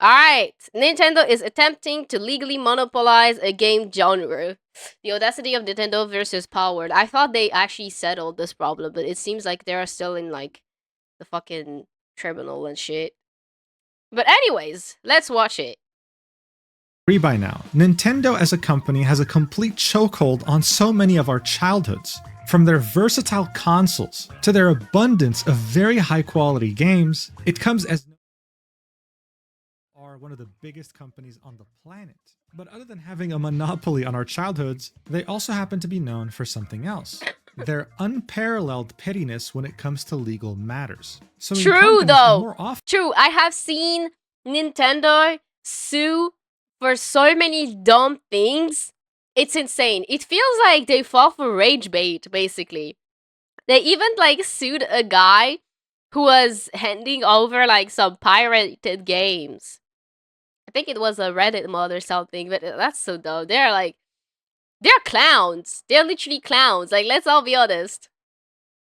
Alright, Nintendo is attempting to legally monopolize a game genre. The audacity of Nintendo versus Palworld. I thought they actually settled this problem, but it seems like they're still in like the fucking tribunal and shit. But anyways, let's watch it. By now, Nintendo as a company has a complete chokehold on so many of our childhoods. From their versatile consoles to their abundance of very high quality games, it comes as are one of the biggest companies on the planet. But other than having a monopoly on our childhoods, they also happen to be known for something else. Their unparalleled pettiness when it comes to legal matters. So True though. more often, True, I have seen Nintendo sue for so many dumb things. It's insane. It feels like they fall for rage bait, basically. They even like sued a guy who was handing over like some pirated games. I think it was a Reddit mod or something, but that's so dumb. They're clowns. They're literally clowns. Like, let's all be honest.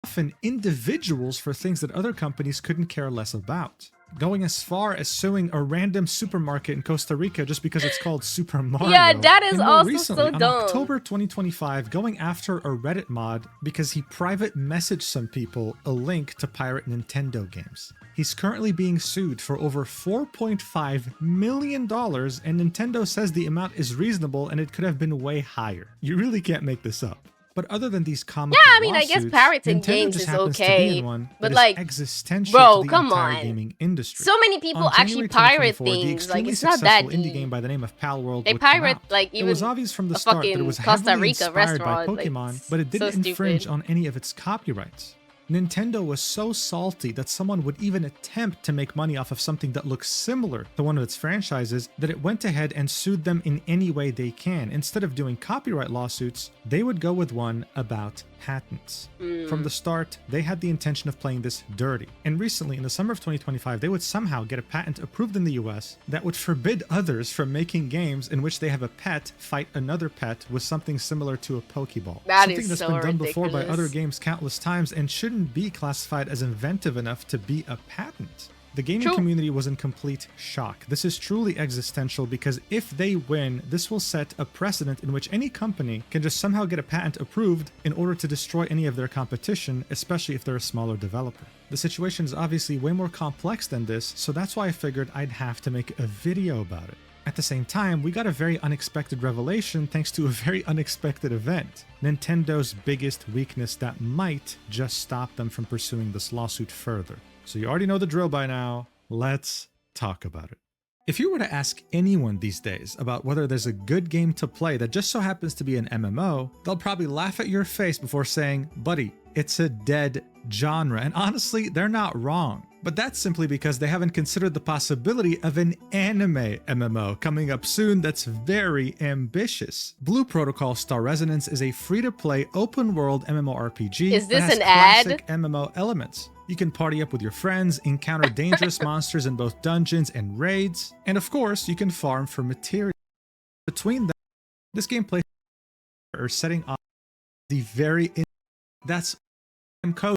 often individuals for things that other companies couldn't care less about. Going as far as suing a random supermarket in Costa Rica just because it's called Super Mario. Yeah, that is and more also recently, so on dumb. October 2025, going after a Reddit mod because he private messaged some people a link to pirate Nintendo games. He's currently being sued for over $4.5 million, and Nintendo says the amount is reasonable and it could have been way higher. You really can't make this up. But other than these comical Yeah, I mean, I guess lawsuits, pirating Nintendo games just is happens to be okay, in one but that is like, existential bro, to the come entire on. gaming industry. So many people On actually January pirate 2024, the things. Like, extremely it's not that successful indie deep. game by the name of Palworld They would come pirate out. like It was even obvious from the a start that it fucking was Costa heavily Rica inspired by restaurant. Pokemon, Like, but it so didn't infringe stupid. on any of its copyrights. Nintendo was so salty that someone would even attempt to make money off of something that looks similar to one of its franchises that it went ahead and sued them in any way they can. Instead of doing copyright lawsuits, they would go with one about patents. From the start, they had the intention of playing this dirty. And recently, in the summer of 2025, they would somehow get a patent approved in the US that would forbid others from making games in which they have a pet fight another pet with something similar to a Pokeball. That something is that's so been done before by ridiculous. other games countless times and shouldn't be classified as inventive enough to be a patent. The gaming True. community was in complete shock. This is truly existential because if they win, this will set a precedent in which any company can just somehow get a patent approved in order to destroy any of their competition, especially if they're a smaller developer. The situation is obviously way more complex than this, so that's why I figured I'd have to make a video about it. At the same time, we got a very unexpected revelation thanks to a very unexpected event. Nintendo's biggest weakness that might just stop them from pursuing this lawsuit further. So you already know the drill by now. Let's talk about it. If you were to ask anyone these days about whether there's a good game to play that just so happens to be an MMO, they'll probably laugh at your face before saying, buddy, it's a dead genre. And honestly, they're not wrong. But that's simply because they haven't considered the possibility of an anime MMO coming up soon that's very ambitious. Blue Protocol Star Resonance is a free-to-play open-world MMORPG Is this that has an ad? classic MMO elements. You can party up with your friends, encounter dangerous monsters in both dungeons and raids, and of course, you can farm for materials. Between them, this gameplay are setting up the very that's code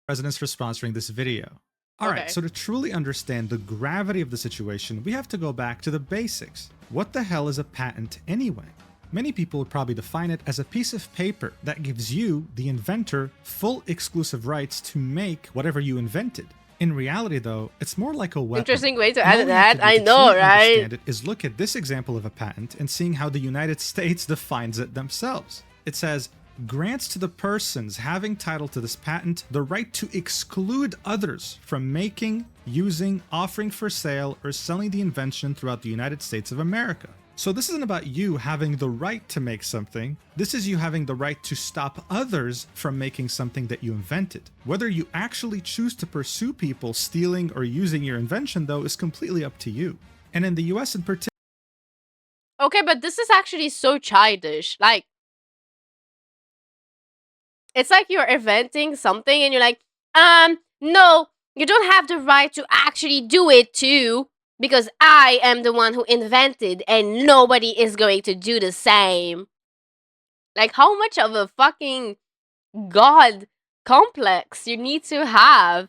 Resonance for sponsoring this video. Alright, Okay. so to truly understand the gravity of the situation, we have to go back to the basics. What the hell is a patent anyway? Many people would probably define it as a piece of paper that gives you, the inventor, full exclusive rights to make whatever you invented. In reality, though, it's more like a weapon. Interesting way to And add all an we have ad. to do I to know, truly right? understand it is look at this example of a patent and seeing how the United States defines it themselves. It says, grants to the persons having title to this patent the right to exclude others from making, using, offering for sale, or selling the invention throughout the United States of America. So this isn't about you having the right to make something. This is you having the right to stop others from making something that you invented. Whether you actually choose to pursue people stealing or using your invention, though, is completely up to you. And in the US in particular, Okay, but this is actually so childish. Like, it's like you're inventing something and you're like, no, you don't have the right to actually do it too, because I am the one who invented and nobody is going to do the same. Like, how much of a fucking god complex you need to have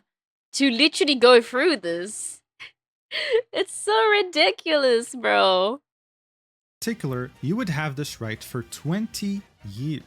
to literally go through this? It's so ridiculous, bro. Particular, you would have this right for 20 years.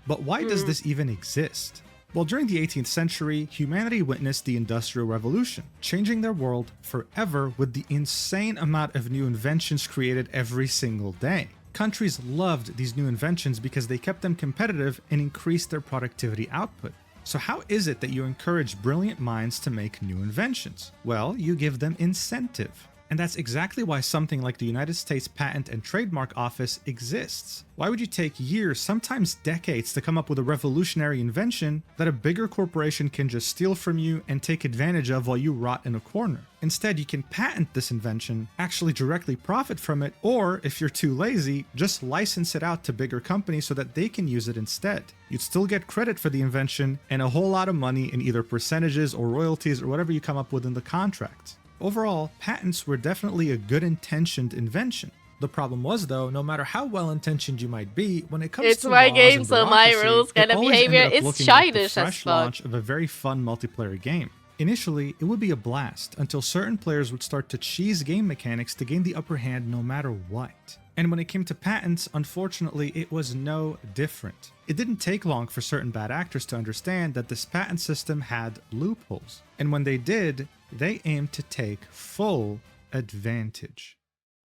But why does Mm. this even exist? Well, during the 18th century, humanity witnessed the Industrial Revolution, changing their world forever with the insane amount of new inventions created every single day. Countries loved these new inventions because they kept them competitive and increased their productivity output. So how is it that you encourage brilliant minds to make new inventions? Well, you give them incentive. And that's exactly why something like the United States Patent and Trademark Office exists. Why would you take years, sometimes decades, to come up with a revolutionary invention that a bigger corporation can just steal from you and take advantage of while you rot in a corner? Instead, you can patent this invention, actually directly profit from it, or if you're too lazy, just license it out to bigger companies so that they can use it instead. You'd still get credit for the invention and a whole lot of money in either percentages or royalties or whatever you come up with in the contract. Overall, patents were definitely a good-intentioned invention. The problem was, though, no matter how well-intentioned you might be, when it comes It's to my laws game, and so my bureaucracy, rules it kind of always behavior ended up is looking like the childish as fresh fuck. launch of a very fun multiplayer game. Initially, it would be a blast until certain players would start to cheese game mechanics to gain the upper hand no matter what. And when it came to patents, unfortunately, it was no different. It didn't take long for certain bad actors to understand that this patent system had loopholes. And when they did, they aimed to take full advantage.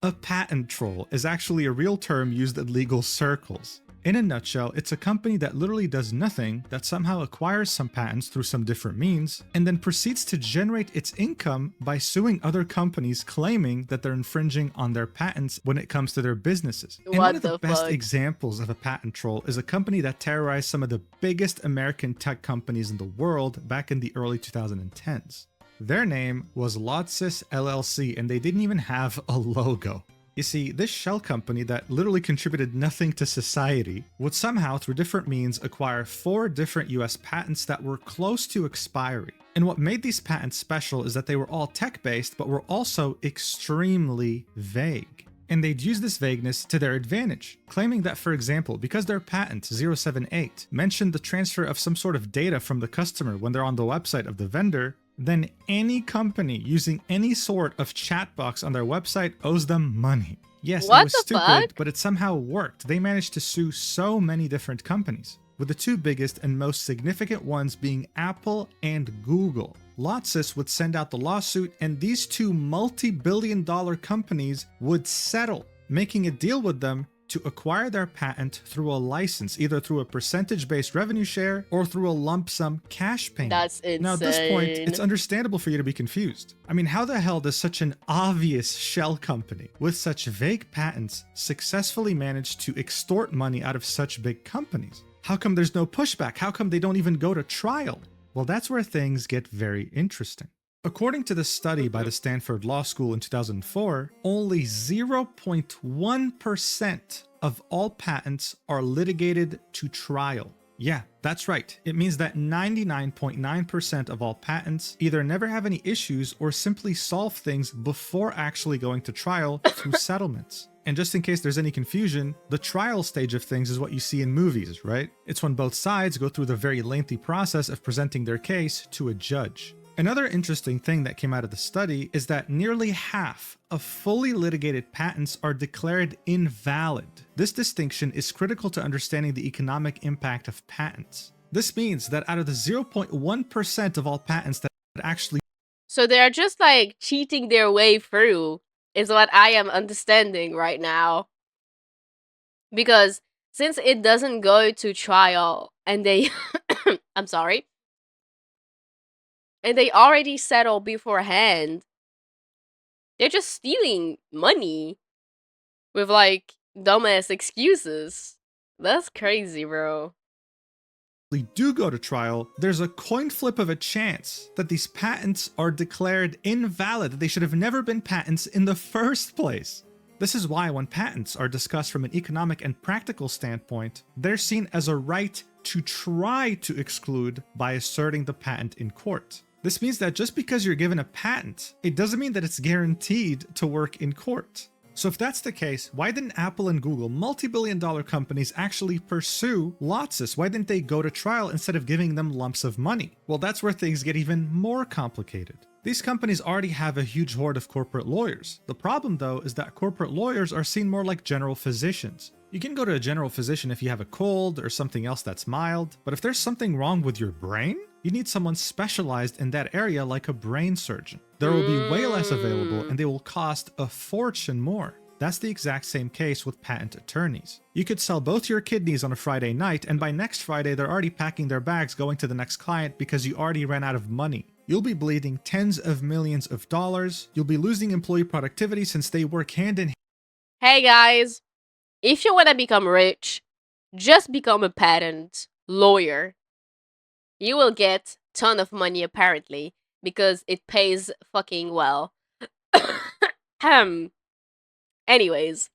A patent troll is actually a real term used in legal circles. In a nutshell, it's a company that literally does nothing, that somehow acquires some patents through some different means, and then proceeds to generate its income by suing other companies claiming that they're infringing on their patents when it comes to their businesses. And one What of the the best fuck? examples of a patent troll is a company that terrorized some of the biggest American tech companies in the world back in the early 2010s. Their name was Lotsys LLC, and they didn't even have a logo. You see, this shell company that literally contributed nothing to society would somehow, through different means, acquire 4 different US patents that were close to expiry. And what made these patents special is that they were all tech-based, but were also extremely vague. And they'd use this vagueness to their advantage, claiming that, for example, because their patent 078 mentioned the transfer of some sort of data from the customer when they're on the website of the vendor, then any company using any sort of chat box on their website owes them money. Yes, it What was the stupid, fuck? but it somehow worked. They managed to sue so many different companies, with the 2 biggest and most significant ones being Apple and Google. Lotsys would send out the lawsuit, and these 2 multi-billion-dollar companies would settle, making a deal with them to acquire their patent through a license, either through a percentage-based revenue share or through a lump sum cash payment. That's Now, at this point, insane. it's understandable for you to be confused. I mean, how the hell does such an obvious shell company with such vague patents successfully manage to extort money out of such big companies? How come there's no pushback? How come they don't even go to trial? Well, that's where things get very interesting. According to the study by the Stanford Law School in 2004, only 0.1% of all patents are litigated to trial. Yeah, that's right. It means that 99.9% of all patents either never have any issues or simply solve things before actually going to trial through settlements. And just in case there's any confusion, the trial stage of things is what you see in movies, right? It's when both sides go through the very lengthy process of presenting their case to a judge. Another interesting thing that came out of the study is that nearly half of fully litigated patents are declared invalid. This distinction is critical to understanding the economic impact of patents. This means that out of the 0.1% of all patents that actually So they're just like cheating their way through, is what I am understanding right now. Because since it doesn't go to trial and they I'm sorry, and they already settled beforehand, they're just stealing money with like dumbass excuses. That's crazy, bro. do go to trial, there's a coin flip of a chance that these patents are declared invalid, that they should have never been patents in the first place. This is why when patents are discussed from an economic and practical standpoint, they're seen as a right to try to exclude by asserting the patent in court. This means that just because you're given a patent, it doesn't mean that it's guaranteed to work in court. So if that's the case, why didn't Apple and Google, multi-billion-dollar companies, actually pursue Lotsys? Why didn't they go to trial instead of giving them lumps of money? Well, that's where things get even more complicated. These companies already have a huge horde of corporate lawyers. The problem, though, is that corporate lawyers are seen more like general physicians. You can go to a general physician if you have a cold or something else that's mild, but if there's something wrong with your brain, you need someone specialized in that area like a brain surgeon. There will be way less available and they will cost a fortune more. That's the exact same case with patent attorneys. You could sell both your kidneys on a Friday night, and by next Friday they're already packing their bags going to the next client because you already ran out of money. You'll be bleeding tens of millions of dollars. You'll be losing employee productivity since they work hand in hand. Hey guys, if you want to become rich, just become a patent lawyer. You will get a ton of money apparently because it pays fucking well. Anyways.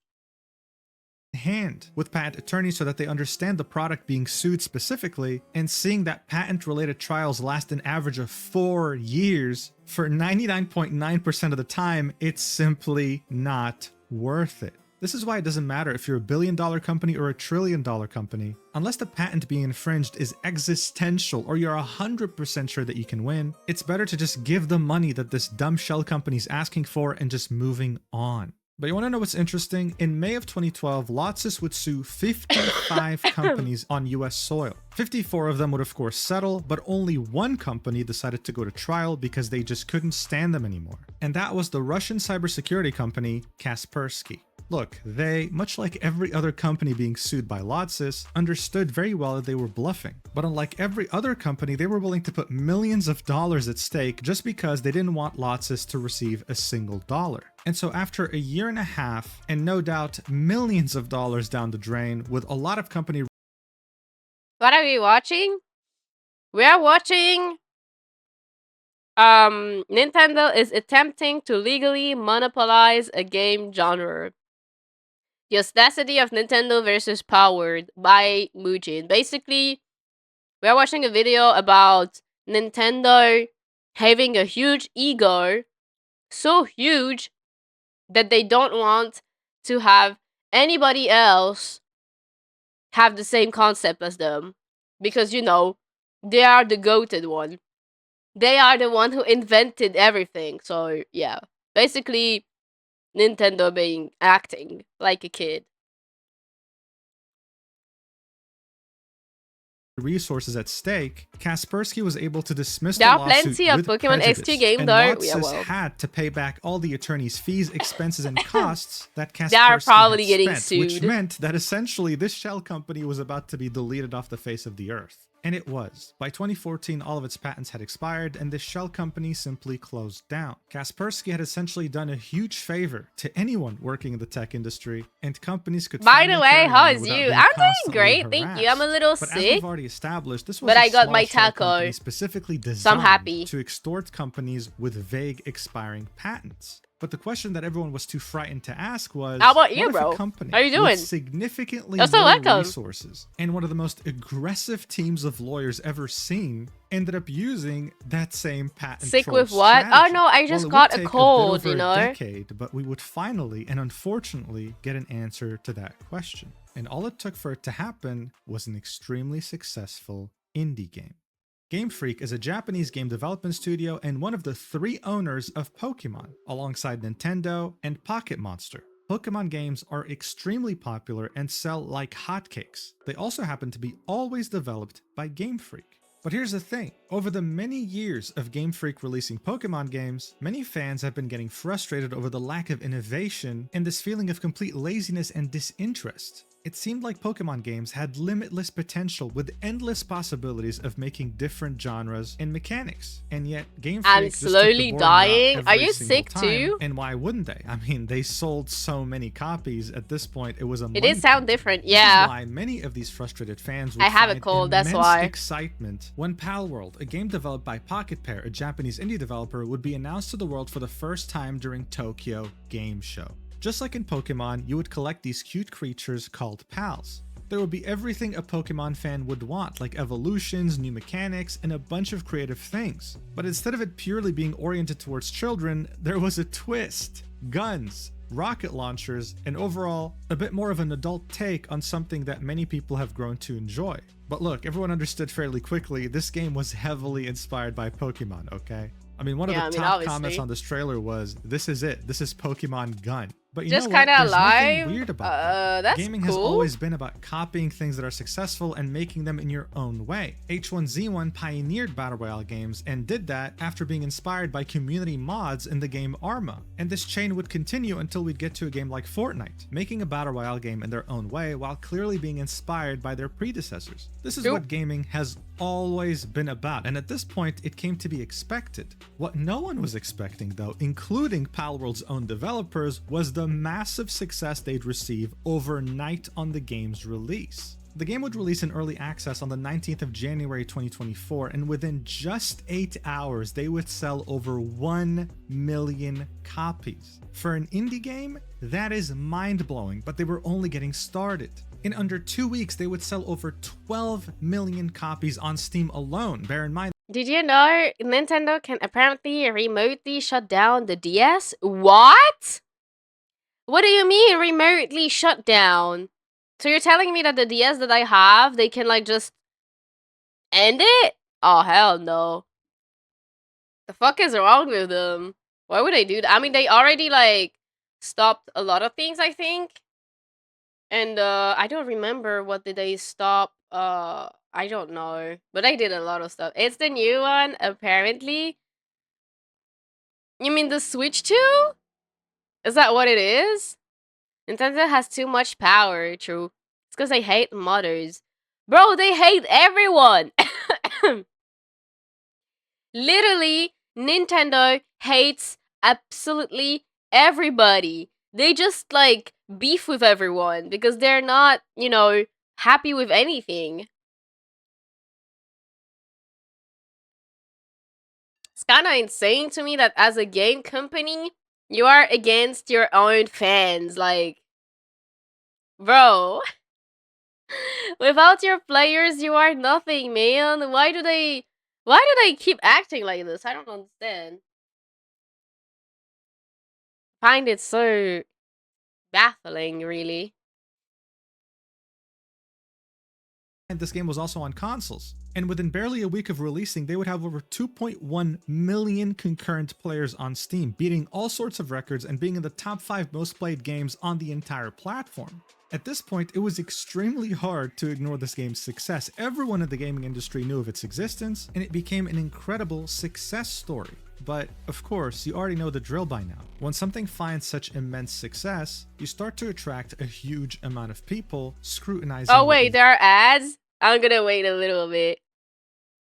Hand with patent attorneys so that they understand the product being sued specifically, and seeing that patent-related trials last an average of 4 years, for 99.9% of the time, it's simply not worth it. This is why it doesn't matter if you're a billion-dollar company or a trillion-dollar company. Unless the patent being infringed is existential or you're 100% sure that you can win, it's better to just give the money that this dumb shell company is asking for and just moving on. But you want to know what's interesting? In May of 2012, Lotsys would sue 55 companies on US soil. 54 of them would of course settle, but only one company decided to go to trial because they just couldn't stand them anymore. And that was the Russian cybersecurity company Kaspersky. Look, they, much like every other company being sued by Lotsys, understood very well that they were bluffing. But unlike every other company, they were willing to put millions of dollars at stake just because they didn't want Lotsys to receive a single dollar. And so after a year and a half, and no doubt millions of dollars down the drain, with a lot of company... What are we watching? We are watching... Nintendo is attempting to legally monopolize a game genre. The Audacity of Nintendo versus Palworld by Mujin. Basically, we are watching a video about Nintendo having a huge ego, so huge that they don't want to have anybody else have the same concept as them. Because, you know, they are the goated one. They are the one who invented everything. So, yeah. Basically, Nintendo being acting like a kid. resources at stake, Kaspersky was able to dismiss there the are lawsuit plenty of with Pokemon prejudice, XT game and though. Lotsys Yeah, well. had to pay back all the attorney's fees, expenses, and costs that Kaspersky They are probably had getting spent, sued. which meant that essentially this shell company was about to be deleted off the face of the earth. And it was. By 2014, all of its patents had expired, and this shell company simply closed down. Kaspersky had essentially done a huge favor to anyone working in the tech industry, and companies could By finally the way, carry how on is without you? being I'm doing constantly great, thank you. I'm a harassed. little But as sick, we've already established, this was but a I got small my shell taco, company specifically so I'm designed happy. to extort companies with vague expiring patents. But the question that everyone was too frightened to ask was, How about you, what if bro? a company How you doing? with significantly You're so more welcome. resources and one of the most aggressive teams of lawyers ever seen ended up using that same patent Sick troll with what? strategy? Oh no, I Well, just it got would a take cold, bit you over know? a decade, but we would finally and unfortunately get an answer to that question. And all it took for it to happen was an extremely successful indie game. Game Freak is a Japanese game development studio and one of the 3 owners of Pokemon, alongside Nintendo and Pocket Monster. Pokemon games are extremely popular and sell like hotcakes. They also happen to be always developed by Game Freak. But here's the thing, over the many years of Game Freak releasing Pokemon games, many fans have been getting frustrated over the lack of innovation and this feeling of complete laziness and disinterest. It seemed like Pokemon games had limitless potential with endless possibilities of making different genres and mechanics. And yet, Game Freak I'm just took the slowly boring dying. route Are every you single sick time. too? And why wouldn't they? I mean, they sold so many copies. At this point, it was a It money did sound pit. different, This is yeah. why many of these frustrated fans would I have a find cold, that's immense why. excitement when Palworld, a game developed by Pocket Pair, a Japanese indie developer, would be announced to the world for the first time during Tokyo Game Show. Just like in Pokemon, you would collect these cute creatures called pals. There would be everything a Pokemon fan would want, like evolutions, new mechanics, and a bunch of creative things. But instead of it purely being oriented towards children, there was a twist. Guns, rocket launchers, and overall, a bit more of an adult take on something that many people have grown to enjoy. But look, everyone understood fairly quickly, this game was heavily inspired by Pokemon, okay? I mean, one of the Yeah, I mean, top comments obviously. on this trailer was, "This is it. This is Pokemon Gun." But you know Just what? kind of There's nothing alive. weird about that. That's Gaming has cool. always been about copying things that are successful and making them in your own way. H1Z1 pioneered Battle Royale games and did that after being inspired by community mods in the game Arma. And this chain would continue until we'd get to a game like Fortnite, making a Battle Royale game in their own way while clearly being inspired by their predecessors. This is what gaming has always been about, and at this point it came to be expected. What no one was expecting though, including Palworld's own developers, was the massive success they'd receive overnight on the game's release. The game would release in early access on the 19th of January 2024, and within just 8 hours they would sell over 1 million copies. For an indie game, that is mind-blowing, but they were only getting started. In under 2 weeks, they would sell over 12 million copies on Steam alone. Bear in mind, Did you know Nintendo can apparently remotely shut down the DS? What? What do you mean remotely shut down? So you're telling me that the DS that I have, they can like just end it? Oh hell no. The fuck is wrong with them? Why would they do that? I mean, they already like stopped a lot of things, I think. And I don't remember what did they stop. I don't know. But I did a lot of stuff. It's the new one, apparently. You mean the Switch 2? Is that what it is? Nintendo has too much power, true. It's because they hate modders. Bro, they hate everyone! Literally, Nintendo hates absolutely everybody. They just, like, beef with everyone because they're not, you know, happy with anything. It's kind of insane to me that as a game company, you are against your own fans. Like, bro, without your players, you are nothing, man. Why do they keep acting like this? I don't understand. Find it so baffling, really. this game was also on consoles. And within barely a week of releasing, they would have over 2.1 million concurrent players on Steam, beating all sorts of records and being in the top 5 most played games on the entire platform. At this point, it was extremely hard to ignore this game's success. Everyone in the gaming industry knew of its existence, and it became an incredible success story. But, of course, you already know the drill by now. When something finds such immense success, you start to attract a huge amount of people scrutinizing. Oh wait, there are ads? I'm gonna wait a little bit.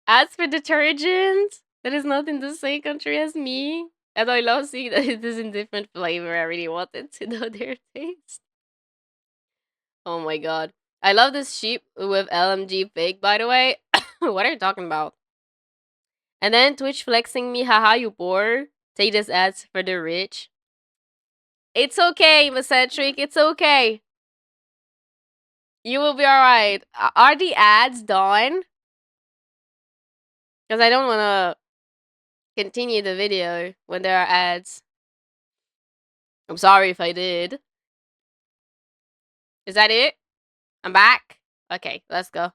Ads for detergent? That is not in the same country as me. And I love seeing that it is in different flavor. I really wanted to know their taste. Oh my god. I love this sheep with LMG fake, by the way. What are you talking about? And then Twitch flexing me, haha, you poor. Take this ads for the rich. It's okay, Macentric, it's okay. You will be alright. Are the ads done? Because I don't want to continue the video when there are ads. I'm sorry if I did. Is that it? I'm back? Okay, let's go.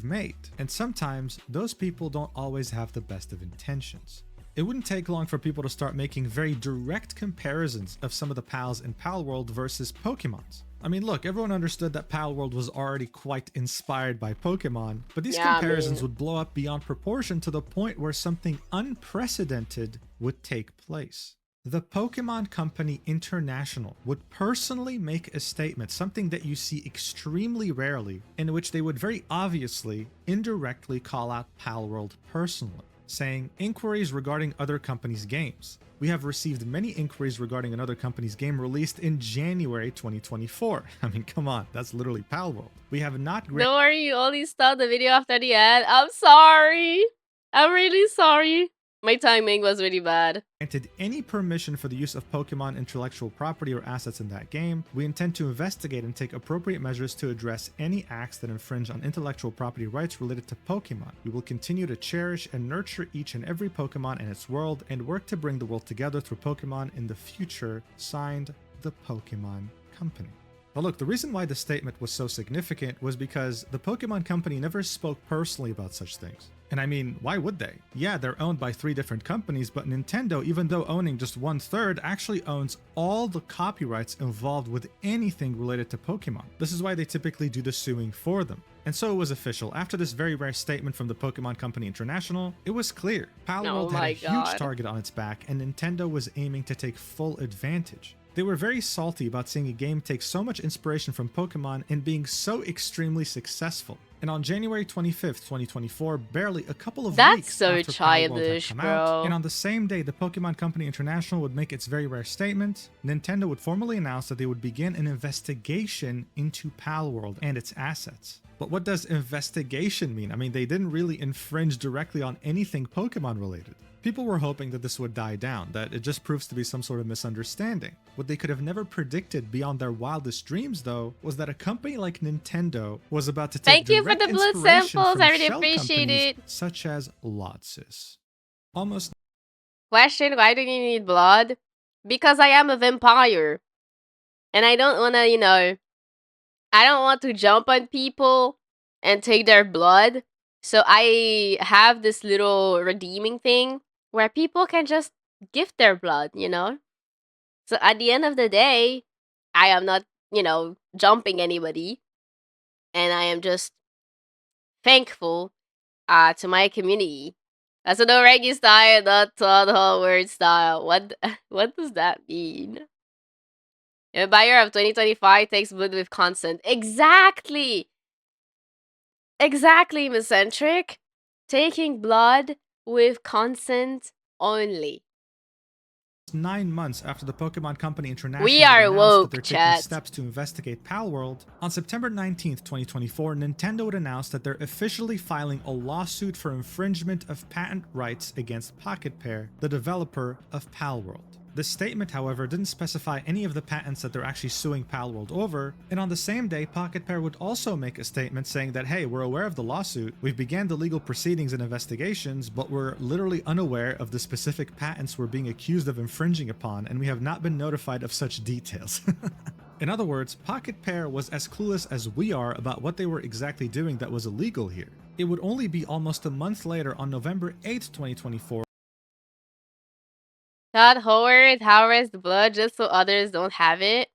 Made. And sometimes those people don't always have the best of intentions. It wouldn't take long for people to start making very direct comparisons of some of the pals in Palworld versus Pokemons. I mean, look, everyone understood that Palworld was already quite inspired by Pokemon, but these comparisons would blow up beyond proportion to the point where something unprecedented would take place. The Pokemon Company International would personally make a statement, something that you see extremely rarely, in which they would very obviously indirectly call out Palworld personally, saying, "Inquiries regarding other companies' games. We have received many inquiries regarding another company's game released in January 2024. I mean, come on, that's literally Palworld. We have not... Don't worry, you only stopped the video after the ad. I'm sorry. I'm really sorry. My timing was really bad. Granted any permission for the use of Pokemon intellectual property or assets in that game. We intend to investigate and take appropriate measures to address any acts that infringe on intellectual property rights related to Pokemon. We will continue to cherish and nurture each and every Pokemon in its world and work to bring the world together through Pokemon in the future. Signed, the Pokemon Company." Now look, the reason why the statement was so significant was because the Pokemon Company never spoke personally about such things. And I mean, why would they? Yeah, they're owned by 3 different companies, but Nintendo, even though owning just 1/3, actually owns all the copyrights involved with anything related to Pokemon. This is why they typically do the suing for them. And so it was official. After this very rare statement from the Pokemon Company International, it was clear. Oh Palworld had a my huge god. target on its back, and Nintendo was aiming to take full advantage. They were very salty about seeing a game take so much inspiration from Pokemon and being so extremely successful. And on January 25th, 2024, barely a couple of That's weeks so after Palworld had childish, come out, and bro. on the same day the Pokemon Company International would make its very rare statement, Nintendo would formally announce that they would begin an investigation into Palworld and its assets. But what does investigation mean? I mean, they didn't really infringe directly on anything Pokemon related. People were hoping that this would die down, that it just proves to be some sort of misunderstanding. What they could have never predicted beyond their wildest dreams, though, was that a company like Nintendo was about to take Thank you for direct the blood inspiration samples. from I really shell appreciate companies it. such as Lotsis. Almost Question, why do you need blood? Because I am a vampire. And I don't wanna, I don't want to jump on people and take their blood. So I have this little redeeming thing where people can just gift their blood, So at the end of the day, I am not, jumping anybody. And I am just thankful to my community. So no reggae style, not Todd Howard style. What what does that mean? A buyer of 2025 takes blood with consent. Exactly! Exactly, Miscentric. Taking blood with consent only. 9 months after the Pokemon Company We International would are announce that woke, they're taking chat. steps to investigate Palworld, on September 19th, 2024, Nintendo would announce that they're officially filing a lawsuit for infringement of patent rights against Pocket Pair, the developer of Palworld. This statement, however, didn't specify any of the patents that they're actually suing Palworld over, and on the same day, Pocket Pair would also make a statement saying that, hey, we're aware of the lawsuit, we've began the legal proceedings and investigations, but we're literally unaware of the specific patents we're being accused of infringing upon, and we have not been notified of such details. In other words, Pocket Pair was as clueless as we are about what they were exactly doing that was illegal here. It would only be almost a month later, on November 8th, 2024, Todd Howard harvests the blood just so others don't have it.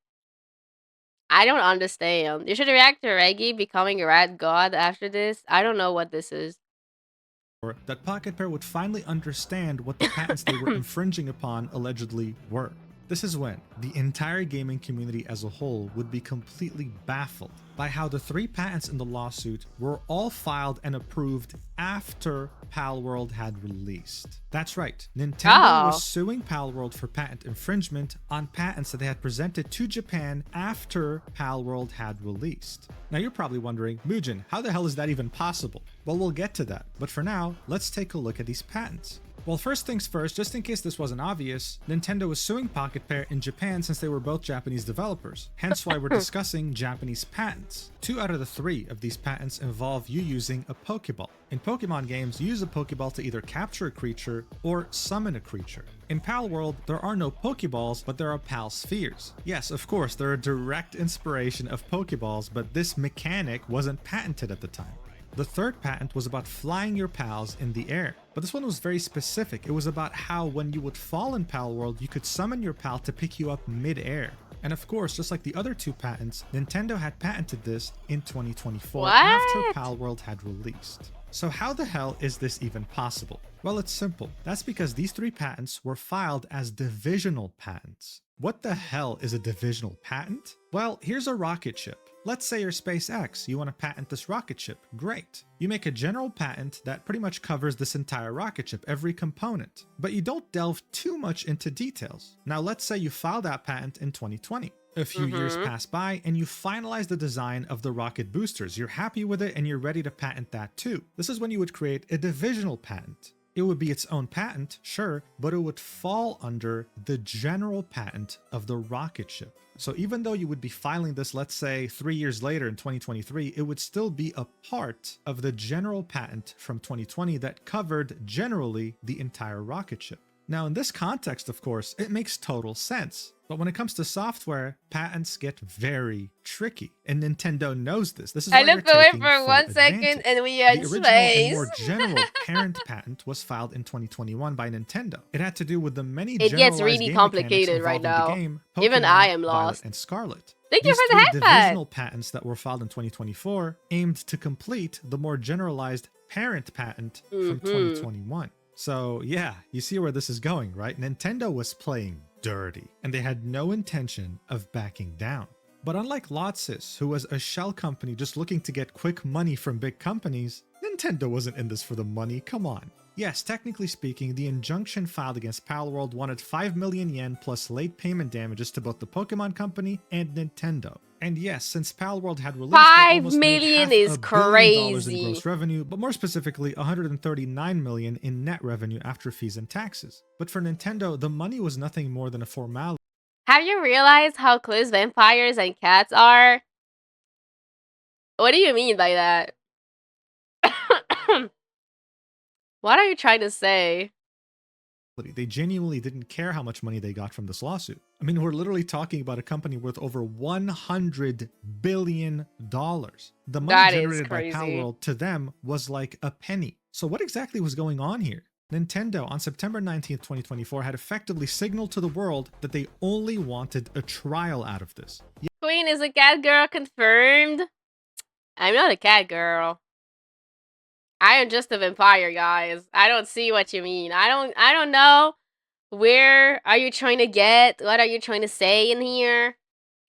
I don't understand. You should react to Reggie becoming a rat god after this. I don't know what this is. that Pocket Pair would finally understand what the patents they were infringing upon allegedly were. This is when the entire gaming community as a whole would be completely baffled by how the 3 patents in the lawsuit were all filed and approved after Palworld had released. That's right, Nintendo was suing Palworld for patent infringement on patents that they had presented to Japan after Palworld had released. Now you're probably wondering, Mujin, how the hell is that even possible? Well, we'll get to that, but for now, let's take a look at these patents. Well, first things first, just in case this wasn't obvious, Nintendo was suing Pocket Pair in Japan since they were both Japanese developers, hence why we're discussing Japanese patents. 2 out of the 3 of these patents involve you using a Pokeball. In Pokemon games, you use a Pokeball to either capture a creature or summon a creature. In Palworld, there are no Pokeballs, but there are Pal Spheres. Yes, of course, they're a direct inspiration of Pokeballs, but this mechanic wasn't patented at the time. The third patent was about flying your pals in the air, but this one was very specific. It was about how when you would fall in Palworld, you could summon your pal to pick you up mid-air. And of course, just like the other 2 patents, Nintendo had patented this in 2024 after Palworld had released. So how the hell is this even possible? Well, it's simple. That's because these 3 patents were filed as divisional patents. What the hell is a divisional patent? Well, here's a rocket ship. Let's say you're SpaceX, you want to patent this rocket ship. Great. You make a general patent that pretty much covers this entire rocket ship, every component, but you don't delve too much into details. Now let's say you file that patent in 2020. A few years pass by and you finalize the design of the rocket boosters. You're happy with it and you're ready to patent that too. This is when you would create a divisional patent. It would be its own patent, sure, but it would fall under the general patent of the rocket ship. So even though you would be filing this, let's say 3 years later in 2023, it would still be a part of the general patent from 2020 that covered generally the entire rocket ship. Now in this context, of course, it makes total sense. But when it comes to software, patents get very tricky, and Nintendo knows this. This is I why they're looked away taking for full 1 second advantage. and we are The in original and space. more general parent patent was filed in 2021 by Nintendo. It had to do with the many It gets generalized really game mechanics complicated right involved in the now. game Even I Pokemon, am Violet, lost. and Scarlet. Thank you These for the three headset. divisional patents that were filed in 2024 aimed to complete the more generalized parent patent from 2021. So yeah, you see where this is going, right? Nintendo was playing dirty, and they had no intention of backing down. But unlike Lotsys, who was a shell company just looking to get quick money from big companies, Nintendo wasn't in this for the money, come on. Yes, technically speaking, the injunction filed against Palworld wanted 5 million yen plus late payment damages to both the Pokemon Company and Nintendo. And yes, since Palworld had released, they 5 almost made million half is a billion dollars in crazy. gross revenue, but more specifically, 139 million in net revenue after fees and taxes. But for Nintendo, the money was nothing more than a formality. Have you realized how close vampires and cats are? What do you mean by that? What are you trying to say? They genuinely didn't care how much money they got from this lawsuit. I mean, we're literally talking about a company worth over $100 billion. The money That is generated by crazy. Palworld to them was like a penny. So what exactly was going on here? Nintendo on September 19th, 2024 had effectively signaled to the world that they only wanted a trial out of this. Queen is a cat girl confirmed. I'm not a cat girl. I am just a vampire, guys. I don't see what you mean. I don't know where are you trying to get? What are you trying to say in here?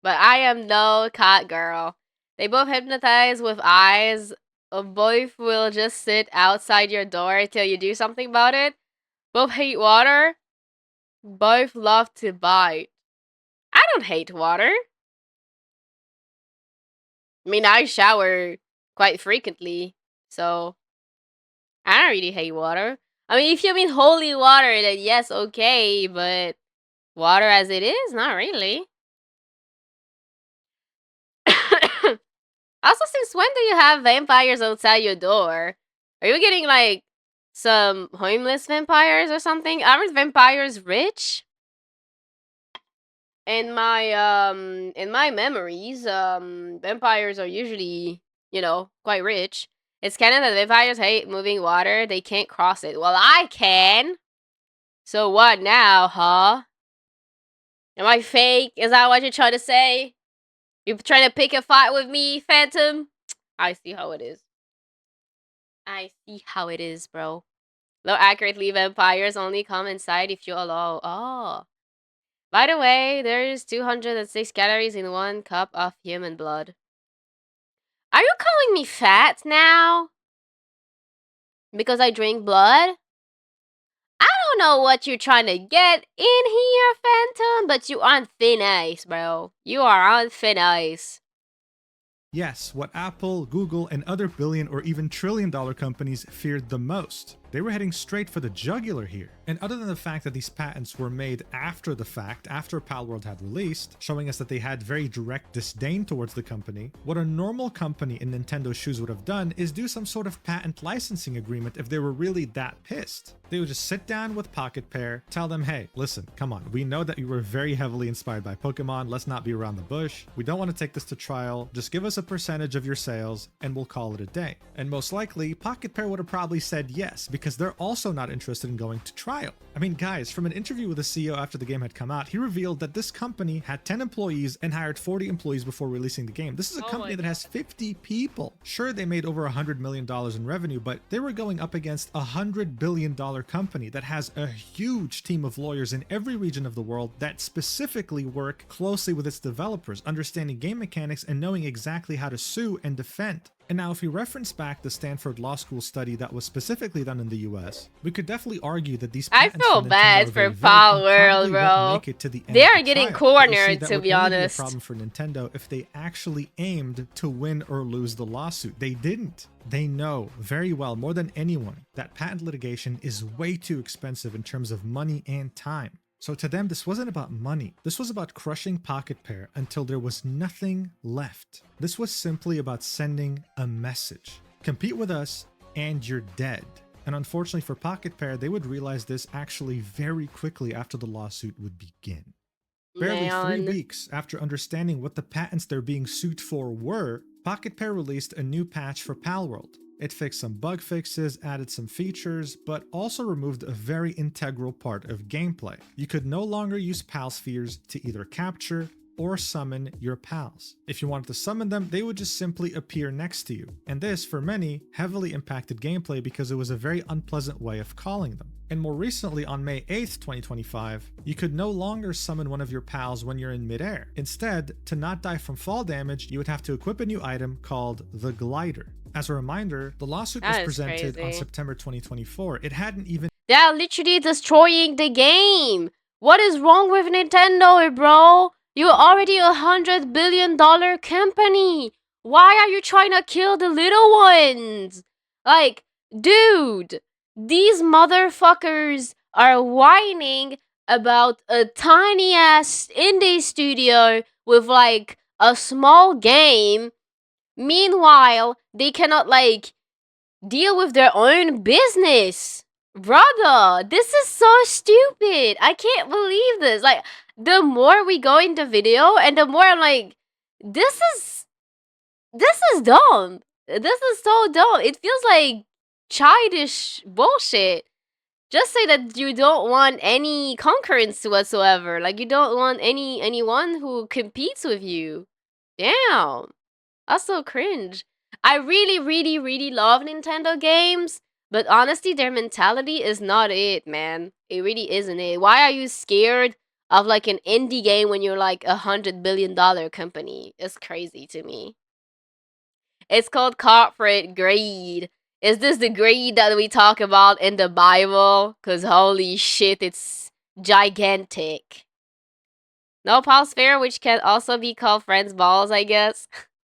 But I am no cat girl. They both hypnotize with eyes. Both will just sit outside your door till you do something about it. Both hate water. Both love to bite. I don't hate water. I mean, I shower quite frequently, so I don't really hate water. I mean, if you mean holy water, then yes, okay, but water as it is, not really. Also, since when do you have vampires outside your door? Are you getting like some homeless vampires or something? Aren't vampires rich? In my memories, vampires are usually, quite rich. It's canon that vampires hate moving water. They can't cross it. Well, I can. So what now, huh? Am I fake? Is that what you're trying to say? You trying to pick a fight with me, Phantom? I see how it is. I see how it is, bro. Low accurately, vampires only come inside if you allow. Oh. By the way, there's 206 calories in 1 cup of human blood. Are you calling me fat now? Because I drink blood? I don't know what you're trying to get in here, Phantom, but you on thin ice, bro. You are on thin ice. Yes, what Apple, Google, and other billion or even trillion-dollar companies feared the most. They were heading straight for the jugular here. And other than the fact that these patents were made after the fact, after Palworld had released, showing us that they had very direct disdain towards the company, what a normal company in Nintendo's shoes would have done is do some sort of patent licensing agreement if they were really that pissed. They would just sit down with Pocket Pair, tell them, hey, listen, come on, we know that you were very heavily inspired by Pokemon, let's not be around the bush. We don't want to take this to trial, just give us a percentage of your sales and we'll call it a day. And most likely, Pocket Pair would have probably said yes, because they're also not interested in going to trial. I mean, guys, from an interview with the CEO after the game had come out, he revealed that this company had 10 employees and hired 40 employees before releasing the game. This is a company that has 50 people. Sure, they made over $100 million in revenue, but they were going up against a $100 billion company that has a huge team of lawyers in every region of the world that specifically work closely with its developers, understanding game mechanics and knowing exactly how to sue and defend. And now if we reference back the Stanford Law School study that was specifically done in the US, we could definitely argue that these I patents feel from Nintendo bad are for very vague and probably Palworld, won't bro. make it to the end They of are the getting trial. But you see, cornered, that to would be only be a honest. problem for Nintendo if they actually aimed to win or lose the lawsuit. They didn't. They know very well, more than anyone, that patent litigation is way too expensive in terms of money and time. So to them, this wasn't about money. This was about crushing Pocket Pair until there was nothing left. This was simply about sending a message. Compete with us and you're dead. And unfortunately for Pocket Pair, they would realize this actually very quickly after the lawsuit would begin. Barely three Man. weeks after understanding what the patents they're being sued for were, Pocket Pair released a new patch for Palworld. It fixed some bug fixes, added some features, but also removed a very integral part of gameplay. You could no longer use pal spheres to either capture or summon your pals. If you wanted to summon them, they would just simply appear next to you. And this, for many, heavily impacted gameplay because it was a very unpleasant way of calling them. And more recently, on May 8th, 2025, you could no longer summon one of your pals when you're in midair. Instead, to not die from fall damage, you would have to equip a new item called the Glider. As a reminder, the lawsuit was That is presented on crazy. September 2024. It hadn't even They're literally destroying the game. What is wrong with Nintendo, bro? You're already $100 billion company. Why are you trying to kill the little ones? Like, dude, these motherfuckers are whining about a tiny ass indie studio with like a small game. Meanwhile, they cannot like deal with their own business. Brother, this is so stupid. I can't believe this. Like, the more we go into video and the more I'm like, this is dumb. This is so dumb. It feels like childish bullshit. Just say that you don't want any concurrence whatsoever. Like you don't want anyone who competes with you. Damn. That's so cringe. I really, really, really love Nintendo games, but honestly, their mentality is not it, man. It really isn't it. Why are you scared of like an indie game when you're like $100 billion company? It's crazy to me. It's called corporate greed. Is this the greed that we talk about in the Bible? Cause holy shit, it's gigantic. No pulse fair, which can also be called friends balls, I guess.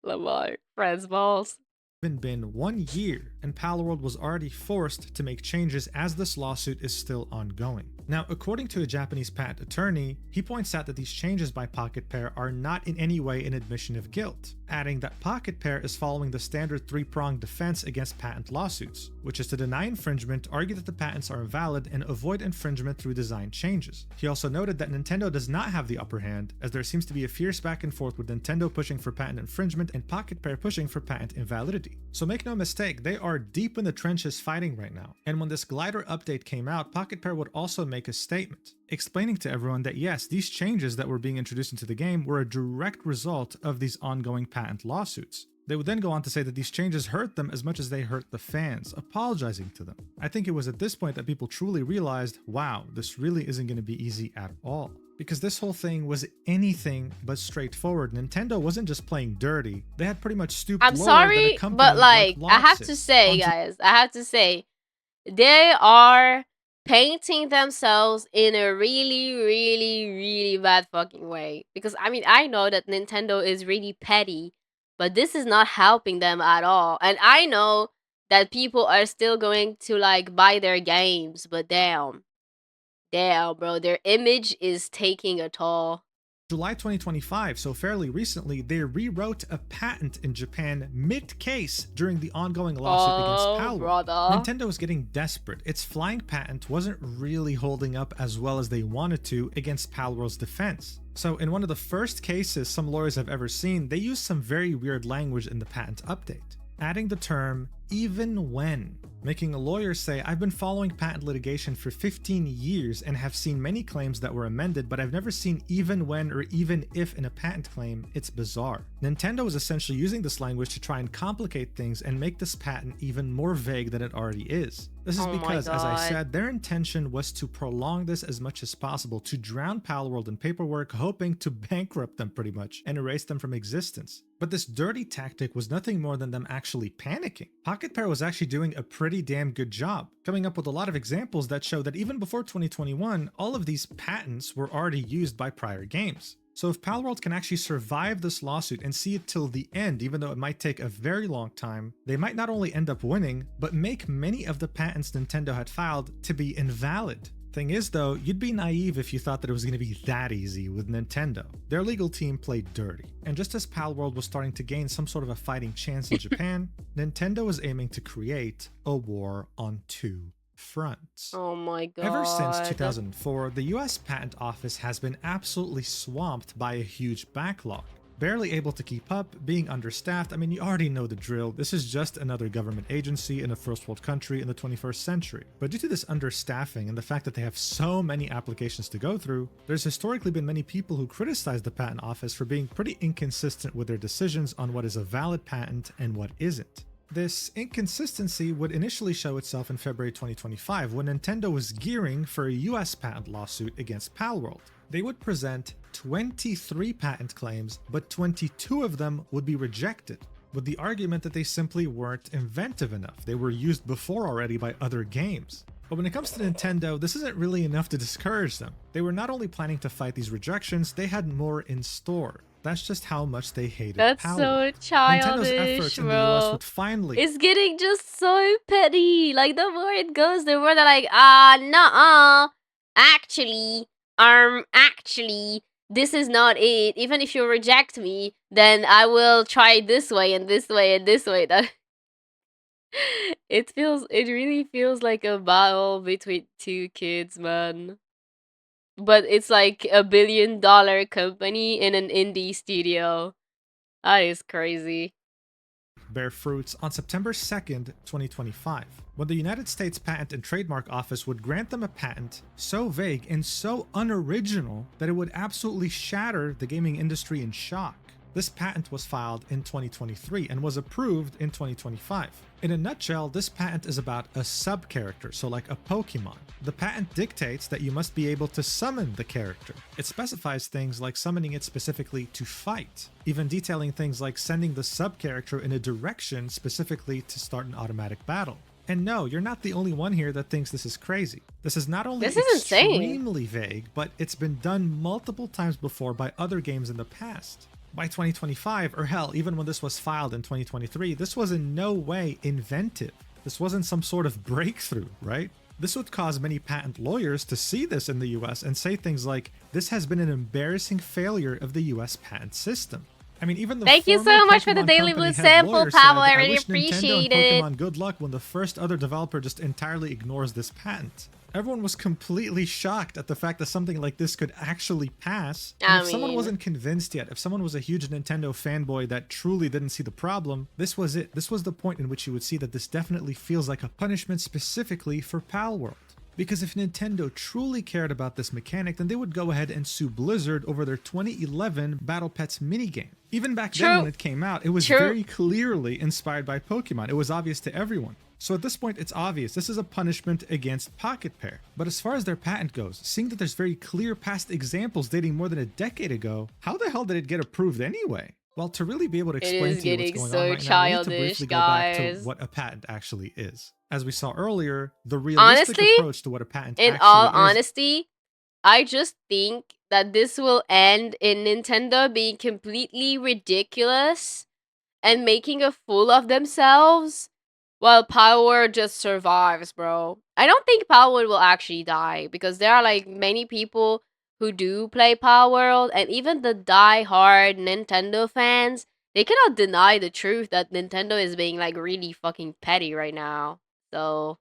Lamar, friends balls. been 1 year, and Palworld was already forced to make changes as this lawsuit is still ongoing. Now, according to a Japanese patent attorney, he points out that these changes by Pocket Pair are not in any way an admission of guilt, adding that Pocket Pair is following the standard three-pronged defense against patent lawsuits, which is to deny infringement, argue that the patents are invalid, and avoid infringement through design changes. He also noted that Nintendo does not have the upper hand, as there seems to be a fierce back and forth with Nintendo pushing for patent infringement and Pocket Pair pushing for patent invalidity. So make no mistake, they are deep in the trenches fighting right now. And when this Glider update came out, Pocket Pair would also make a statement, explaining to everyone that yes, these changes that were being introduced into the game were a direct result of these ongoing patent lawsuits. They would then go on to say that these changes hurt them as much as they hurt the fans, apologizing to them. I think it was at this point that people truly realized, wow, this really isn't going to be easy at all. Because this whole thing was anything but straightforward. Nintendo wasn't just playing dirty. They had pretty much stooped I'm lower sorry, than a company but like, I have Lotsit to say, onto guys, I have to say, they are painting themselves in a really, really, really bad fucking way. Because, I mean, I know that Nintendo is really petty, but this is not helping them at all. And I know that people are still going to, like, buy their games, but damn. Damn, bro, their image is taking a toll. July 2025, so fairly recently, they rewrote a patent in Japan mid-case during the ongoing lawsuit against Palworld. Brother. Nintendo was getting desperate. Its flying patent wasn't really holding up as well as they wanted to against Palworld's defense. So in one of the first cases some lawyers have ever seen, they used some very weird language in the patent update, adding the term even when, making a lawyer say, I've been following patent litigation for 15 years and have seen many claims that were amended, but I've never seen even when or even if in a patent claim. It's bizarre. Nintendo is essentially using this language to try and complicate things and make this patent even more vague than it already is. This is because, as I said, their intention was to prolong this as much as possible, to drown Palworld in paperwork, hoping to bankrupt them pretty much and erase them from existence. But this dirty tactic was nothing more than them actually panicking. Pocket Pair was actually doing a pretty damn good job, coming up with a lot of examples that show that even before 2021, all of these patents were already used by prior games. So if Palworld can actually survive this lawsuit and see it till the end, even though it might take a very long time, they might not only end up winning, but make many of the patents Nintendo had filed to be invalid. Thing is though, you'd be naive if you thought that it was going to be that easy with Nintendo. Their legal team played dirty. And just as Palworld was starting to gain some sort of a fighting chance in Japan, Nintendo was aiming to create a war on two fronts. Oh my Ever since god. 2004, the US Patent Office has been absolutely swamped by a huge backlog. Barely able to keep up, being understaffed. I mean, you already know the drill. This is just another government agency in a first world country in the 21st century. But due to this understaffing and the fact that they have so many applications to go through, there's historically been many people who criticize the Patent Office for being pretty inconsistent with their decisions on what is a valid patent and what isn't. This inconsistency would initially show itself in February 2025 when Nintendo was gearing for a US patent lawsuit against Palworld. They would present 23 patent claims, but 22 of them would be rejected, with the argument that they simply weren't inventive enough. They were used before already by other games. But when it comes to Nintendo, this isn't really enough to discourage them. They were not only planning to fight these rejections, they had more in store. That's just how much they hated That's Palworld. so Nintendo's childish, efforts in the US bro. would finally It's getting just so petty. Like, the more it goes, the more they're like, ah, nuh-uh. Actually, this is not it. Even if you reject me, then I will try this way and this way and this way. That it really feels like a battle between two kids, man. But it's like $1 billion company in an indie studio. That is crazy. bear fruits on September 2nd, 2025, when the United States Patent and Trademark Office would grant them a patent so vague and so unoriginal that it would absolutely shatter the gaming industry in shock. This patent was filed in 2023 and was approved in 2025. In a nutshell, this patent is about a sub-character, so like a Pokemon. The patent dictates that you must be able to summon the character. It specifies things like summoning it specifically to fight, even detailing things like sending the sub-character in a direction specifically to start an automatic battle. And no, you're not the only one here that thinks this is crazy. This is not only This is insane. extremely vague, but it's been done multiple times before by other games in the past. By 2025, or hell, even when this was filed in 2023, this was in no way inventive. This wasn't some sort of breakthrough, right? This would cause many patent lawyers to see this in the US and say things like, this has been an embarrassing failure of the US patent system. I mean, even the Thank you former so much for the Pokemon Daily company Blue head sample, lawyer Pablo. said, I I really wish Nintendo and appreciate it. Pokemon good luck when the first other developer just entirely ignores this patent. Everyone was completely shocked at the fact that something like this could actually pass. And if someone wasn't convinced yet, if someone was a huge Nintendo fanboy that truly didn't see the problem, this was it. This was the point in which you would see that this definitely feels like a punishment specifically for Palworld. Because if Nintendo truly cared about this mechanic, then they would go ahead and sue Blizzard over their 2011 Battle Pets minigame. Even back then when it came out, it was very clearly inspired by Pokemon. It was obvious to everyone. So at this point, it's obvious. This is a punishment against Pocket Pair. But as far as their patent goes, seeing that there's very clear past examples dating more than a decade ago, how the hell did it get approved anyway? Well, to really be able to explain to you what's going on right now, we need to briefly go back to what a patent actually is. As we saw earlier, the realistic approach to what a patent actually is. In all honesty, I just think that this will end in Nintendo being completely ridiculous and making a fool of themselves while Palworld just survives, bro. I don't think Palworld will actually die because there are like many people who do play Palworld, and even the die-hard Nintendo fans, they cannot deny the truth that Nintendo is being like really fucking petty right now. So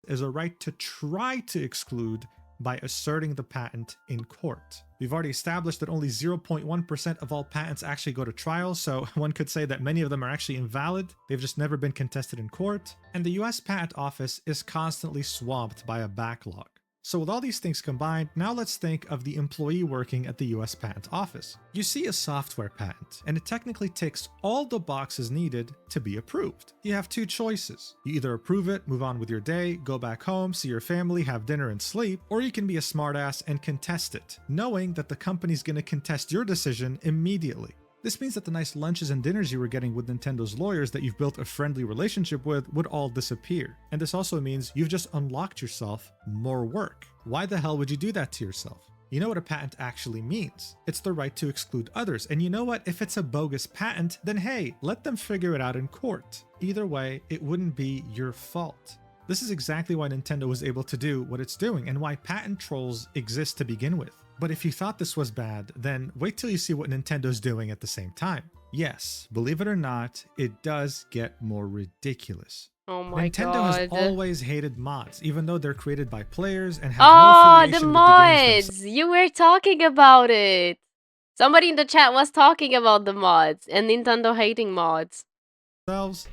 is a right to try to exclude by asserting the patent in court. We've already established that only 0.1% of all patents actually go to trial, so one could say that many of them are actually invalid. They've just never been contested in court. And the US Patent Office is constantly swamped by a backlog. So with all these things combined, now let's think of the employee working at the US Patent Office. You see a software patent, and it technically ticks all the boxes needed to be approved. You have two choices. You either approve it, move on with your day, go back home, see your family, have dinner and sleep, or you can be a smartass and contest it, knowing that the company's gonna contest your decision immediately. This means that the nice lunches and dinners you were getting with Nintendo's lawyers that you've built a friendly relationship with would all disappear. And this also means you've just unlocked yourself more work. Why the hell would you do that to yourself? You know what a patent actually means. It's the right to exclude others. And you know what? If it's a bogus patent, then hey, let them figure it out in court. Either way, it wouldn't be your fault. This is exactly why Nintendo was able to do what it's doing and why patent trolls exist to begin with. But if you thought this was bad, then wait till you see what Nintendo's doing at the same time. Yes, believe it or not, it does get more ridiculous. Oh my Nintendo has god. always hated mods, even though they're created by players and have no Oh, the affiliation with the games themselves. mods! You were talking about it. Somebody in the chat was talking about the mods and Nintendo hating mods.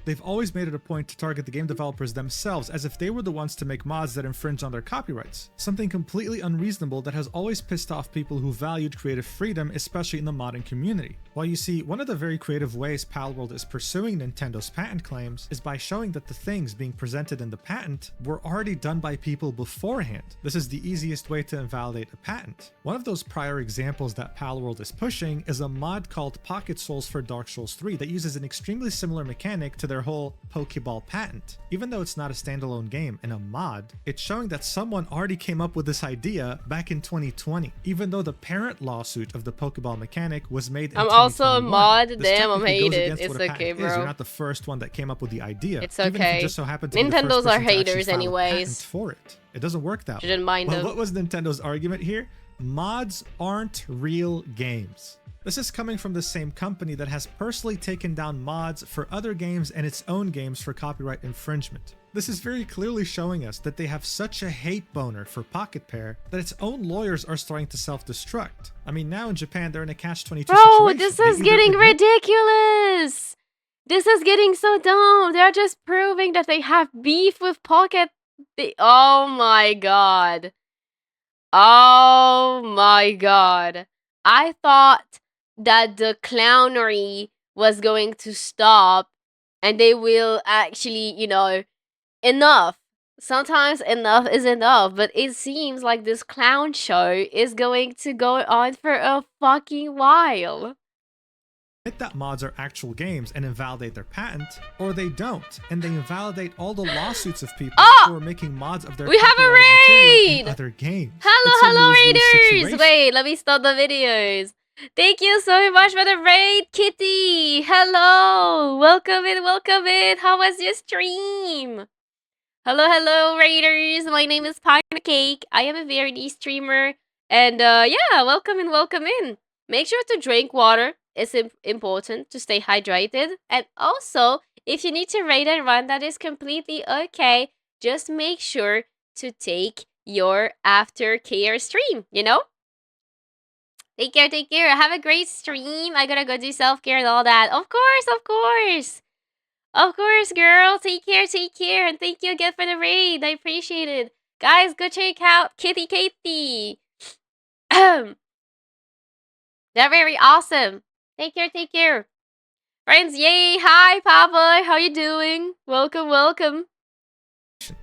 They've always made it a point to target the game developers themselves as if they were the ones to make mods that infringe on their copyrights. Something completely unreasonable that has always pissed off people who valued creative freedom, especially in the modding community. While you see, one of the very creative ways Palworld is pursuing Nintendo's patent claims is by showing that the things being presented in the patent were already done by people beforehand. This is the easiest way to invalidate a patent. One of those prior examples that Palworld is pushing is a mod called Pocket Souls for Dark Souls 3 that uses an extremely similar mechanic to their whole Pokeball patent. Even though it's not a standalone game and a mod, it's showing that someone already came up with this idea back in 2020, even though the parent lawsuit of the Pokeball mechanic was made in I'm 2021. also a mod. This Damn, I'm technically goes hated. against It's what a okay, patent is. bro. You're not the first one that came up with the idea. It's Even if okay. you just so happen to be the Nintendos first are person to actually haters file a patent anyways. for it. It doesn't work that way. Shouldn't mind Well, them. what was Nintendo's argument here? Mods aren't real games. This is coming from the same company that has personally taken down mods for other games and its own games for copyright infringement. This is very clearly showing us that they have such a hate boner for Pocket Pair that its own lawyers are starting to self-destruct. I mean, now in Japan, they're in a catch-22 Bro, situation. this They is either getting admit ridiculous. This is getting so dumb. They're just proving that they have beef with Pocket. Oh my god. Oh my god. I thought that the clownery was going to stop and they will actually, enough. Sometimes enough is enough, but it seems like this clown show is going to go on for a fucking while. that mods are actual games and invalidate their patent, or they don't, and they invalidate all the lawsuits of people who are making mods of their We have a copyrighted material in raid! other games. Hello, It's a hello, lose-lose raiders! situation. Wait, let me start the videos. Thank you so much for the raid, Kitty! Hello! Welcome in, welcome in! How was your stream? Hello, hello, raiders! My name is Pienotacake. I am a very new streamer. And yeah, welcome in, welcome in. Make sure to drink water. It's important to stay hydrated. And also, if you need to raid and run, that is completely okay. Just make sure to take your aftercare stream, you know? Take care, take care. Have a great stream. I gotta go do self-care and all that. Of course, of course. Of course, girl. Take care, take care. And thank you again for the raid. I appreciate it. Guys, go check out Kitty Katie. They're very awesome. Take care, take care. Friends, yay. Hi, Papa. How you doing? Welcome, welcome.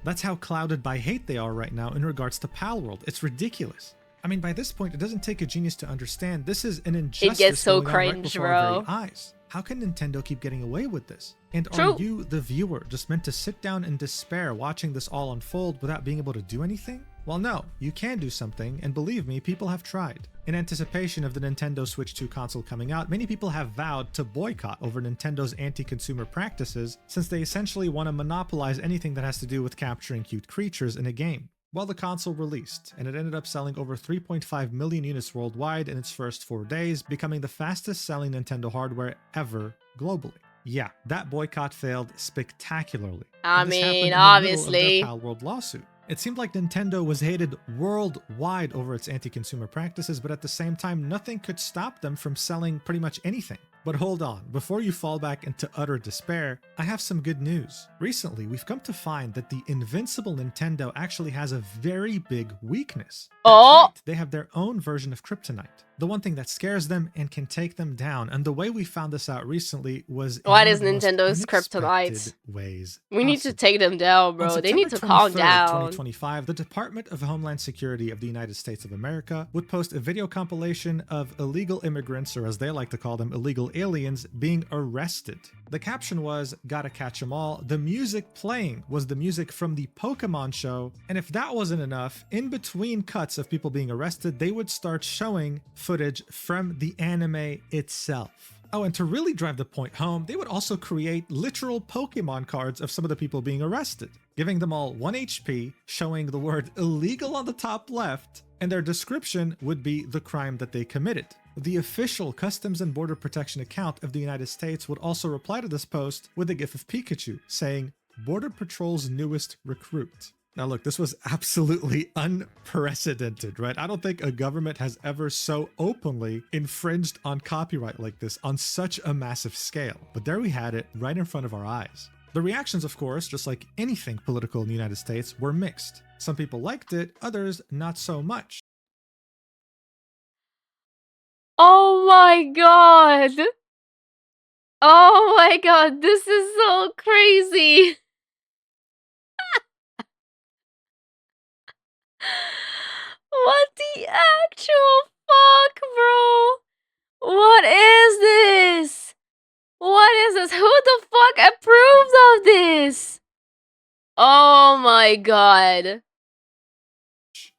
That's how clouded by hate they are right now in regards to Palworld. It's ridiculous. I mean, by this point, it doesn't take a genius to understand this is an injustice It gets so going on right cringe, before our bro. very eyes. How can Nintendo keep getting away with this? And True. are you, the viewer, just meant to sit down in despair watching this all unfold without being able to do anything? Well, no, you can do something, and believe me, people have tried. In anticipation of the Nintendo Switch 2 console coming out, many people have vowed to boycott over Nintendo's anti-consumer practices, since they essentially want to monopolize anything that has to do with capturing cute creatures in a game. Well, the console released, and it ended up selling over 3.5 million units worldwide in its first 4 days, becoming the fastest selling Nintendo hardware ever globally. Yeah, that boycott failed spectacularly. I And this happened mean, in the obviously. middle of their Palworld lawsuit. It seemed like Nintendo was hated worldwide over its anti-consumer practices, but at the same time, nothing could stop them from selling pretty much anything. But hold on, before you fall back into utter despair, I have some good news. Recently, we've come to find that the invincible Nintendo actually has a very big weakness. That's right, they have their own version of kryptonite. The one thing that scares them and can take them down, and the way we found this out recently was in What one is of the most Nintendo's unexpected kryptonite? ways We need to possible. take them down, bro. They need to calm down. 2025, the Department of Homeland Security of the United States of America would post a video compilation of illegal immigrants, or as they like to call them, illegal aliens, being arrested. The caption was, "Gotta catch 'em all." The music playing was the music from the Pokemon show, and if that wasn't enough, in between cuts of people being arrested, they would start showing footage from the anime itself. Oh, and to really drive the point home, they would also create literal Pokemon cards of some of the people being arrested, giving them all 1 HP, showing the word illegal on the top left, and their description would be the crime that they committed. The official Customs and Border Protection account of the United States would also reply to this post with a gif of Pikachu saying, Border Patrol's newest recruit. Now, look, this was absolutely unprecedented, right? I don't think a government has ever so openly infringed on copyright like this on such a massive scale. But there we had it right in front of our eyes. The reactions, of course, just like anything political in the United States, were mixed. Some people liked it, others not so much. Oh my god! Oh my god, this is so crazy! What the actual fuck, bro? What is this? What is this? Who the fuck approved of this? Oh my god.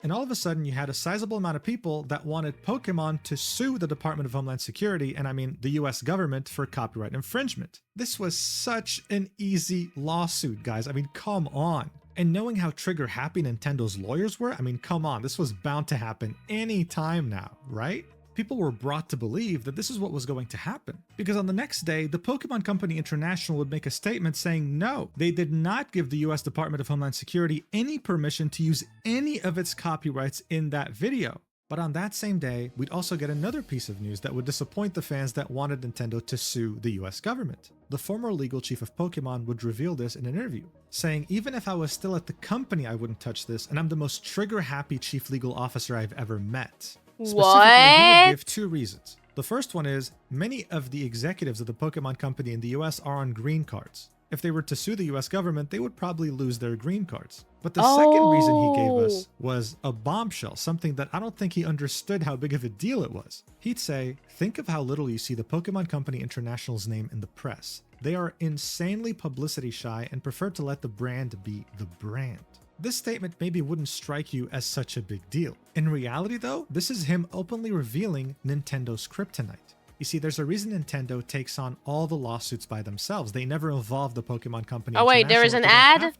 And all of a sudden, you had a sizable amount of people that wanted Pokemon to sue the Department of Homeland Security, and I mean the US government, for copyright infringement. This was such an easy lawsuit, guys. I mean, come on. And knowing how trigger happy Nintendo's lawyers were, I mean, come on, this was bound to happen any time now, right? People were brought to believe that this is what was going to happen. Because on the next day, the Pokemon Company International would make a statement saying no, they did not give the US Department of Homeland Security any permission to use any of its copyrights in that video. But on that same day, we'd also get another piece of news that would disappoint the fans that wanted Nintendo to sue the US government. The former legal chief of Pokemon would reveal this in an interview, saying, even if I was still at the company, I wouldn't touch this, and I'm the most trigger-happy chief legal officer I've ever met. Specifically, he would give two reasons. The first one is, many of the executives of the Pokemon Company in the US are on green cards. If they were to sue the US government, they would probably lose their green cards. But the second reason he gave us was a bombshell, something that I don't think he understood how big of a deal it was. He'd say, think of how little you see the Pokemon Company International's name in the press. They are insanely publicity shy and prefer to let the brand be the brand. This statement maybe wouldn't strike you as such a big deal. In reality though, this is him openly revealing Nintendo's kryptonite. You see, there's a reason Nintendo takes on all the lawsuits by themselves. They never involve the Pokemon Company. Oh wait, there is an ad?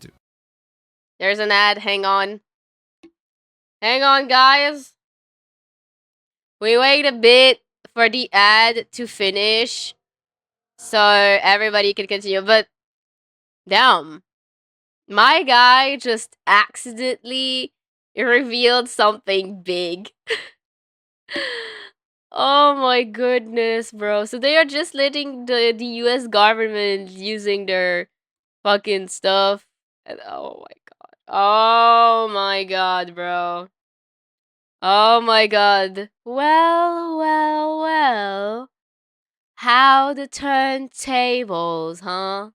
There's an ad, hang on. Hang on, guys. We wait a bit for the ad to finish so everybody can continue, but damn. My guy just accidentally revealed something big. Oh my goodness, bro. So they are just letting the US government using their fucking stuff. And oh my god. Oh my god, bro. Oh my god. Well, well, well. How the turntables, huh?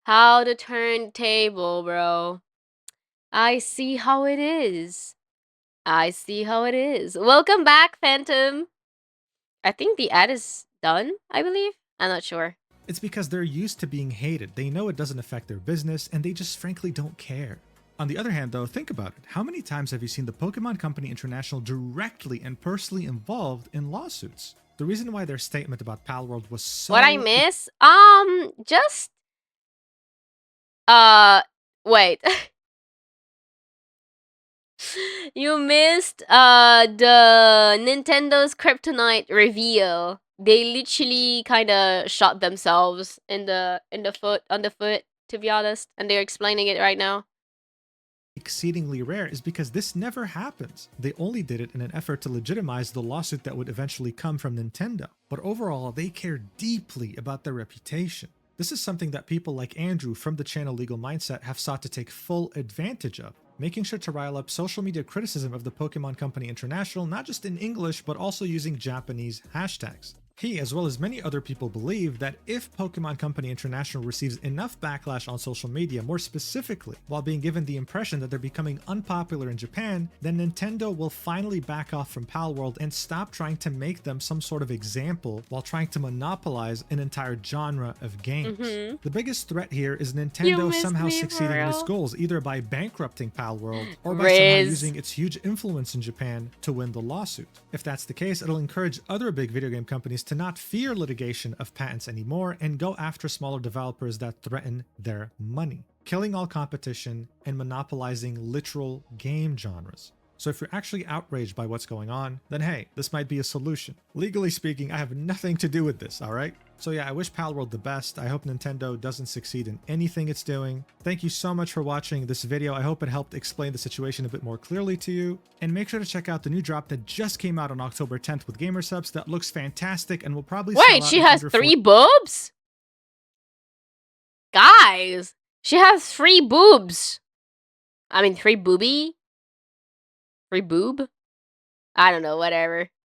How the turntable, bro. I see how it is. I see how it is. Welcome back, Phantom. I think the ad is done, I believe. I'm not sure. It's because they're used to being hated. They know it doesn't affect their business, and they just frankly don't care. On the other hand, though, think about it. How many times have you seen the Pokemon Company International directly and personally involved in lawsuits? The reason why their statement about Palworld was so... What I miss? Just... Wait. You missed the Nintendo's Kryptonite reveal. They literally kind of shot themselves in the foot, on the foot, to be honest, and they're explaining it right now. Exceedingly rare is because this never happens. They only did it in an effort to legitimize the lawsuit that would eventually come from Nintendo. But overall, they care deeply about their reputation. This is something that people like Andrew from the channel Legal Mindset have sought to take full advantage of, making sure to rile up social media criticism of the Pokemon Company International, not just in English, but also using Japanese hashtags. He, as well as many other people, believe that if Pokemon Company International receives enough backlash on social media, more specifically, while being given the impression that they're becoming unpopular in Japan, then Nintendo will finally back off from Palworld and stop trying to make them some sort of example while trying to monopolize an entire genre of games. The biggest threat here is Nintendo somehow succeeding in its goals, either by bankrupting Palworld or by somehow using its huge influence in Japan to win the lawsuit. If that's the case, it'll encourage other big video game companies to not fear litigation of patents anymore and go after smaller developers that threaten their money, killing all competition and monopolizing literal game genres. So if you're actually outraged by what's going on, then hey, this might be a solution. Legally speaking, I have nothing to do with this, alright? So yeah, I wish Palworld the best. I hope Nintendo doesn't succeed in anything it's doing. Thank you so much for watching this video. I hope it helped explain the situation a bit more clearly to you. And make sure to check out the new drop that just came out on October 10th with Gamer Subs that looks fantastic and will probably sell Wait, out she in has under 3 boobs? Guys, she has 3 boobs. I mean, 3 booby? 3 boob? I don't know, whatever.